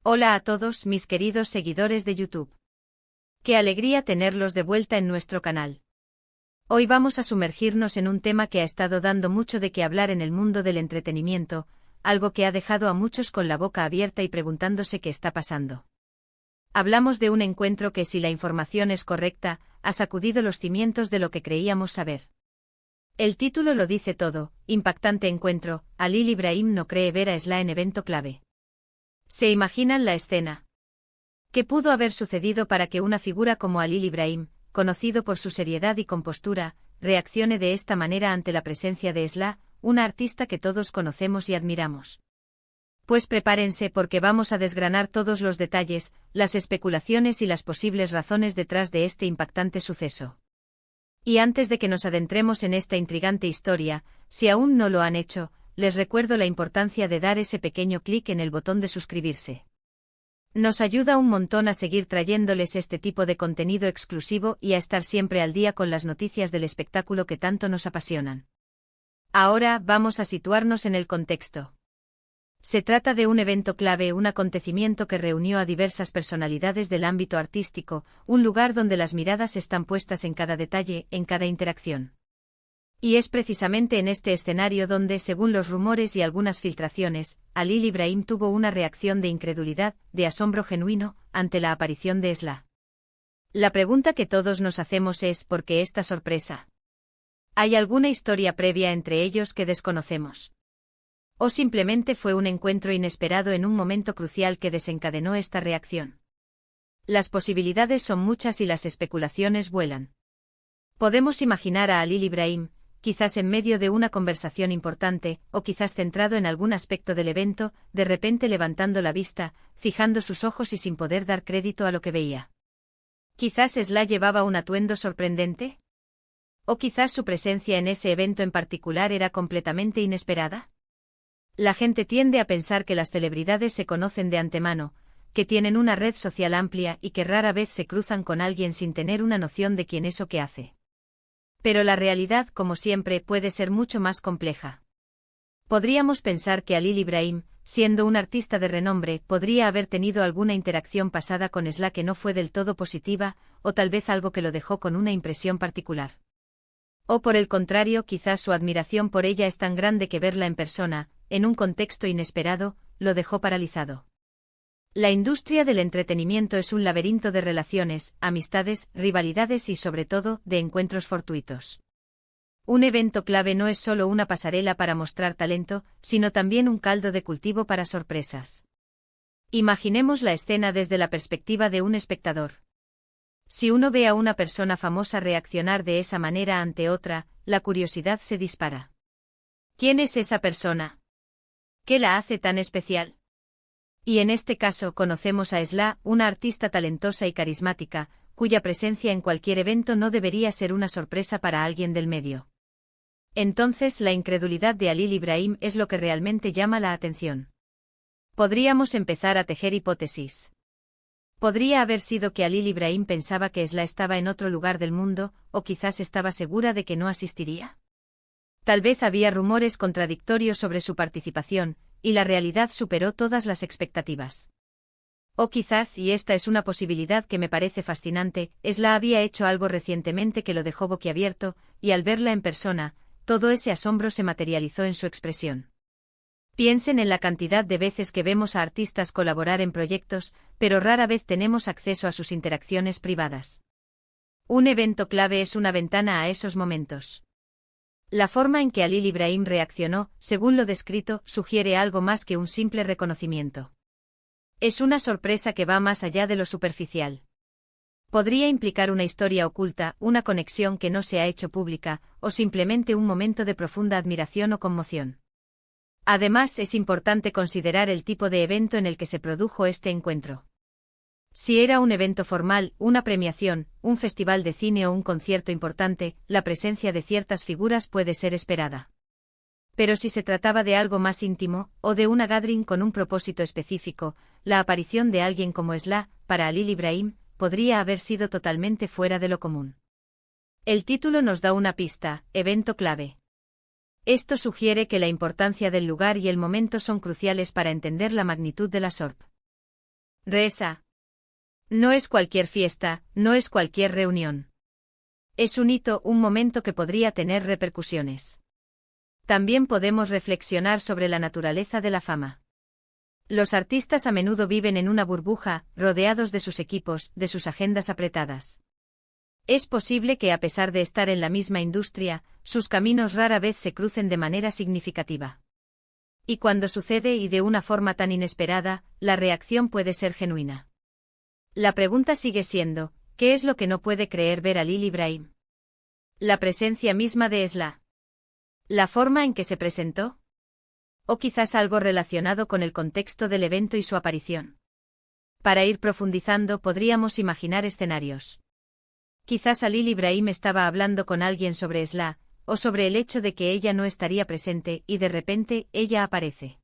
Hola a todos mis queridos seguidores de YouTube. Qué alegría tenerlos de vuelta en nuestro canal. Hoy vamos a sumergirnos en un tema que ha estado dando mucho de qué hablar en el mundo del entretenimiento, algo que ha dejado a muchos con la boca abierta y preguntándose qué está pasando. Hablamos de un encuentro que, si la información es correcta, ha sacudido los cimientos de lo que creíamos saber. El título lo dice todo: impactante encuentro, Halil Ibrahim no cree ver a Esla en evento clave. ¿Se imaginan la escena? ¿Qué pudo haber sucedido para que una figura como Halil Ibrahim, conocido por su seriedad y compostura, reaccione de esta manera ante la presencia de Esla, una artista que todos conocemos y admiramos? Pues prepárense, porque vamos a desgranar todos los detalles, las especulaciones y las posibles razones detrás de este impactante suceso. Y antes de que nos adentremos en esta intrigante historia, si aún no lo han hecho, les recuerdo la importancia de dar ese pequeño clic en el botón de suscribirse. Nos ayuda un montón a seguir trayéndoles este tipo de contenido exclusivo y a estar siempre al día con las noticias del espectáculo que tanto nos apasionan. Ahora vamos a situarnos en el contexto. Se trata de un evento clave, un acontecimiento que reunió a diversas personalidades del ámbito artístico, un lugar donde las miradas están puestas en cada detalle, en cada interacción. Y es precisamente en este escenario donde, según los rumores y algunas filtraciones, Halil Ibrahim tuvo una reacción de incredulidad, de asombro genuino, ante la aparición de Esla. La pregunta que todos nos hacemos es: ¿por qué esta sorpresa? ¿Hay alguna historia previa entre ellos que desconocemos? ¿O simplemente fue un encuentro inesperado en un momento crucial que desencadenó esta reacción? Las posibilidades son muchas y las especulaciones vuelan. Podemos imaginar a Halil Ibrahim, quizás en medio de una conversación importante, o quizás centrado en algún aspecto del evento, de repente levantando la vista, fijando sus ojos y sin poder dar crédito a lo que veía. Quizás Esla llevaba un atuendo sorprendente. O quizás su presencia en ese evento en particular era completamente inesperada. La gente tiende a pensar que las celebridades se conocen de antemano, que tienen una red social amplia y que rara vez se cruzan con alguien sin tener una noción de quién es o qué hace. Pero la realidad, como siempre, puede ser mucho más compleja. Podríamos pensar que Halil Ibrahim, siendo un artista de renombre, podría haber tenido alguna interacción pasada con Esla que no fue del todo positiva, o tal vez algo que lo dejó con una impresión particular. O por el contrario, quizás su admiración por ella es tan grande que verla en persona, en un contexto inesperado, lo dejó paralizado. La industria del entretenimiento es un laberinto de relaciones, amistades, rivalidades y, sobre todo, de encuentros fortuitos. Un evento clave no es solo una pasarela para mostrar talento, sino también un caldo de cultivo para sorpresas. Imaginemos la escena desde la perspectiva de un espectador. Si uno ve a una persona famosa reaccionar de esa manera ante otra, la curiosidad se dispara. ¿Quién es esa persona? ¿Qué la hace tan especial? Y en este caso conocemos a Esla, una artista talentosa y carismática, cuya presencia en cualquier evento no debería ser una sorpresa para alguien del medio. Entonces, la incredulidad de Halil Ibrahim es lo que realmente llama la atención. Podríamos empezar a tejer hipótesis. ¿Podría haber sido que Halil Ibrahim pensaba que Esla estaba en otro lugar del mundo, o quizás estaba segura de que no asistiría? Tal vez había rumores contradictorios sobre su participación, y la realidad superó todas las expectativas. O quizás, y esta es una posibilidad que me parece fascinante, Esla había hecho algo recientemente que lo dejó boquiabierto, y al verla en persona, todo ese asombro se materializó en su expresión. Piensen en la cantidad de veces que vemos a artistas colaborar en proyectos, pero rara vez tenemos acceso a sus interacciones privadas. Un evento clave es una ventana a esos momentos. La forma en que Halil Ibrahim reaccionó, según lo descrito, sugiere algo más que un simple reconocimiento. Es una sorpresa que va más allá de lo superficial. Podría implicar una historia oculta, una conexión que no se ha hecho pública, o simplemente un momento de profunda admiración o conmoción. Además, es importante considerar el tipo de evento en el que se produjo este encuentro. Si era un evento formal, una premiación, un festival de cine o un concierto importante, la presencia de ciertas figuras puede ser esperada. Pero si se trataba de algo más íntimo, o de una gathering con un propósito específico, la aparición de alguien como Esla, para Halil Ibrahim, podría haber sido totalmente fuera de lo común. El título nos da una pista: evento clave. Esto sugiere que la importancia del lugar y el momento son cruciales para entender la magnitud de la SORP. Reza. No es cualquier fiesta, no es cualquier reunión. Es un hito, un momento que podría tener repercusiones. También podemos reflexionar sobre la naturaleza de la fama. Los artistas a menudo viven en una burbuja, rodeados de sus equipos, de sus agendas apretadas. Es posible que a pesar de estar en la misma industria, sus caminos rara vez se crucen de manera significativa. Y cuando sucede y de una forma tan inesperada, la reacción puede ser genuina. La pregunta sigue siendo, ¿qué es lo que no puede creer ver a Lily Brahim? ¿La presencia misma de Esla? ¿La forma en que se presentó? ¿O quizás algo relacionado con el contexto del evento y su aparición? Para ir profundizando podríamos imaginar escenarios. Quizás Lily Brahim estaba hablando con alguien sobre Esla, o sobre el hecho de que ella no estaría presente y de repente ella aparece.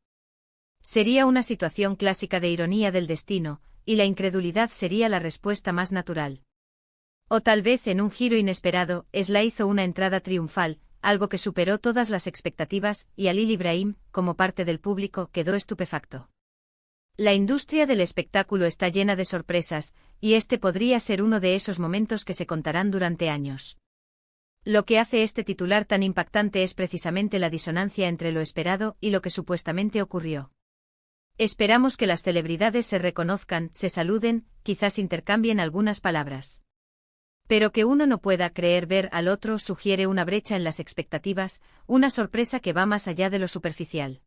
Sería una situación clásica de ironía del destino, y la incredulidad sería la respuesta más natural. O tal vez en un giro inesperado, Esla hizo una entrada triunfal, algo que superó todas las expectativas, y Lily Brahim, como parte del público, quedó estupefacto. La industria del espectáculo está llena de sorpresas, y este podría ser uno de esos momentos que se contarán durante años. Lo que hace este titular tan impactante es precisamente la disonancia entre lo esperado y lo que supuestamente ocurrió. Esperamos que las celebridades se reconozcan, se saluden, quizás intercambien algunas palabras. Pero que uno no pueda creer ver al otro sugiere una brecha en las expectativas, una sorpresa que va más allá de lo superficial.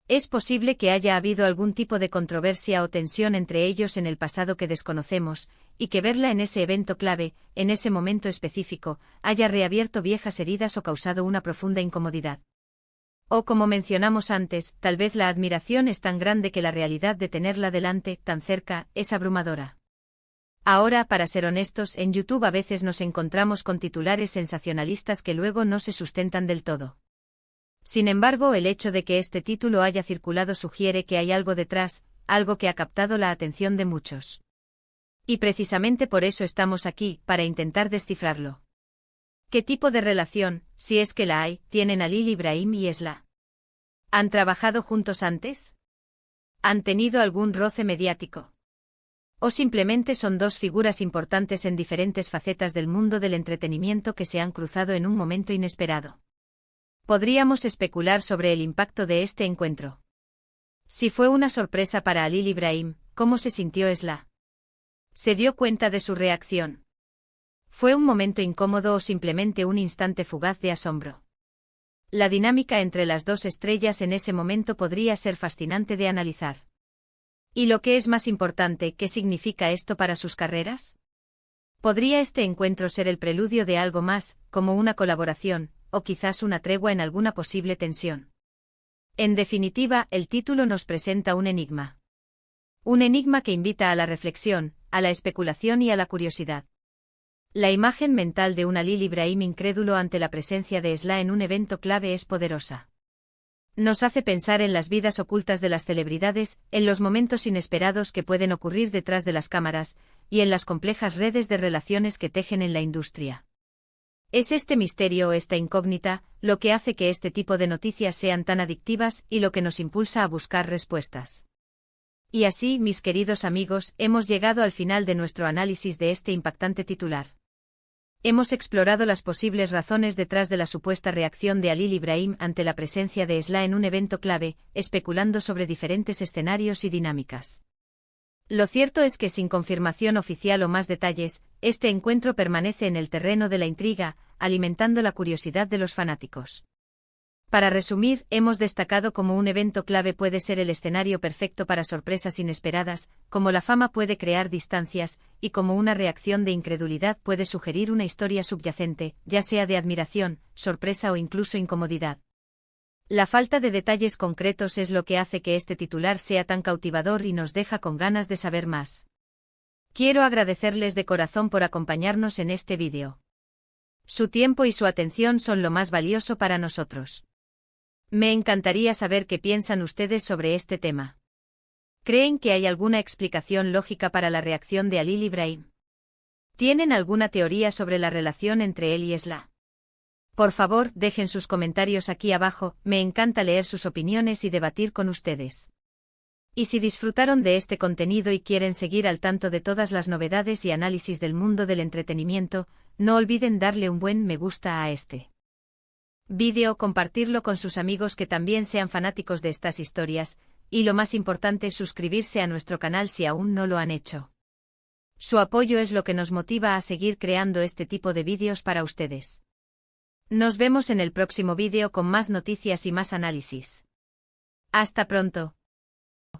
Es posible que haya habido algún tipo de controversia o tensión entre ellos en el pasado que desconocemos, y que verla en ese evento clave, en ese momento específico, haya reabierto viejas heridas o causado una profunda incomodidad. O como mencionamos antes, tal vez la admiración es tan grande que la realidad de tenerla delante, tan cerca, es abrumadora. Ahora, para ser honestos, en YouTube a veces nos encontramos con titulares sensacionalistas que luego no se sustentan del todo. Sin embargo, el hecho de que este título haya circulado sugiere que hay algo detrás, algo que ha captado la atención de muchos. Y precisamente por eso estamos aquí, para intentar descifrarlo. ¿Qué tipo de relación, si es que la hay, tienen Lily Brahim y Esla? ¿Han trabajado juntos antes? ¿Han tenido algún roce mediático? ¿O simplemente son dos figuras importantes en diferentes facetas del mundo del entretenimiento que se han cruzado en un momento inesperado? Podríamos especular sobre el impacto de este encuentro. Si fue una sorpresa para Lily Brahim, ¿cómo se sintió Esla? ¿Se dio cuenta de su reacción? ¿Fue un momento incómodo o simplemente un instante fugaz de asombro? La dinámica entre las dos estrellas en ese momento podría ser fascinante de analizar. ¿Y lo que es más importante, qué significa esto para sus carreras? ¿Podría este encuentro ser el preludio de algo más, como una colaboración, o quizás una tregua en alguna posible tensión? En definitiva, el título nos presenta un enigma. Un enigma que invita a la reflexión, a la especulación y a la curiosidad. La imagen mental de una Lily Brahim incrédulo ante la presencia de Esla en un evento clave es poderosa. Nos hace pensar en las vidas ocultas de las celebridades, en los momentos inesperados que pueden ocurrir detrás de las cámaras, y en las complejas redes de relaciones que tejen en la industria. Es este misterio o esta incógnita, lo que hace que este tipo de noticias sean tan adictivas y lo que nos impulsa a buscar respuestas. Y así, mis queridos amigos, hemos llegado al final de nuestro análisis de este impactante titular. Hemos explorado las posibles razones detrás de la supuesta reacción de Lily Brahim ante la presencia de Esla en un evento clave, especulando sobre diferentes escenarios y dinámicas. Lo cierto es que sin confirmación oficial o más detalles, este encuentro permanece en el terreno de la intriga, alimentando la curiosidad de los fanáticos. Para resumir, hemos destacado cómo un evento clave puede ser el escenario perfecto para sorpresas inesperadas, cómo la fama puede crear distancias, y cómo una reacción de incredulidad puede sugerir una historia subyacente, ya sea de admiración, sorpresa o incluso incomodidad. La falta de detalles concretos es lo que hace que este titular sea tan cautivador y nos deja con ganas de saber más. Quiero agradecerles de corazón por acompañarnos en este vídeo. Su tiempo y su atención son lo más valioso para nosotros. Me encantaría saber qué piensan ustedes sobre este tema. ¿Creen que hay alguna explicación lógica para la reacción de Lily Brahim? ¿Tienen alguna teoría sobre la relación entre él y Esla? Por favor, dejen sus comentarios aquí abajo, me encanta leer sus opiniones y debatir con ustedes. Y si disfrutaron de este contenido y quieren seguir al tanto de todas las novedades y análisis del mundo del entretenimiento, no olviden darle un buen me gusta a este vídeo o compartirlo con sus amigos que también sean fanáticos de estas historias, y lo más importante, suscribirse a nuestro canal si aún no lo han hecho. Su apoyo es lo que nos motiva a seguir creando este tipo de vídeos para ustedes. Nos vemos en el próximo vídeo con más noticias y más análisis. Hasta pronto.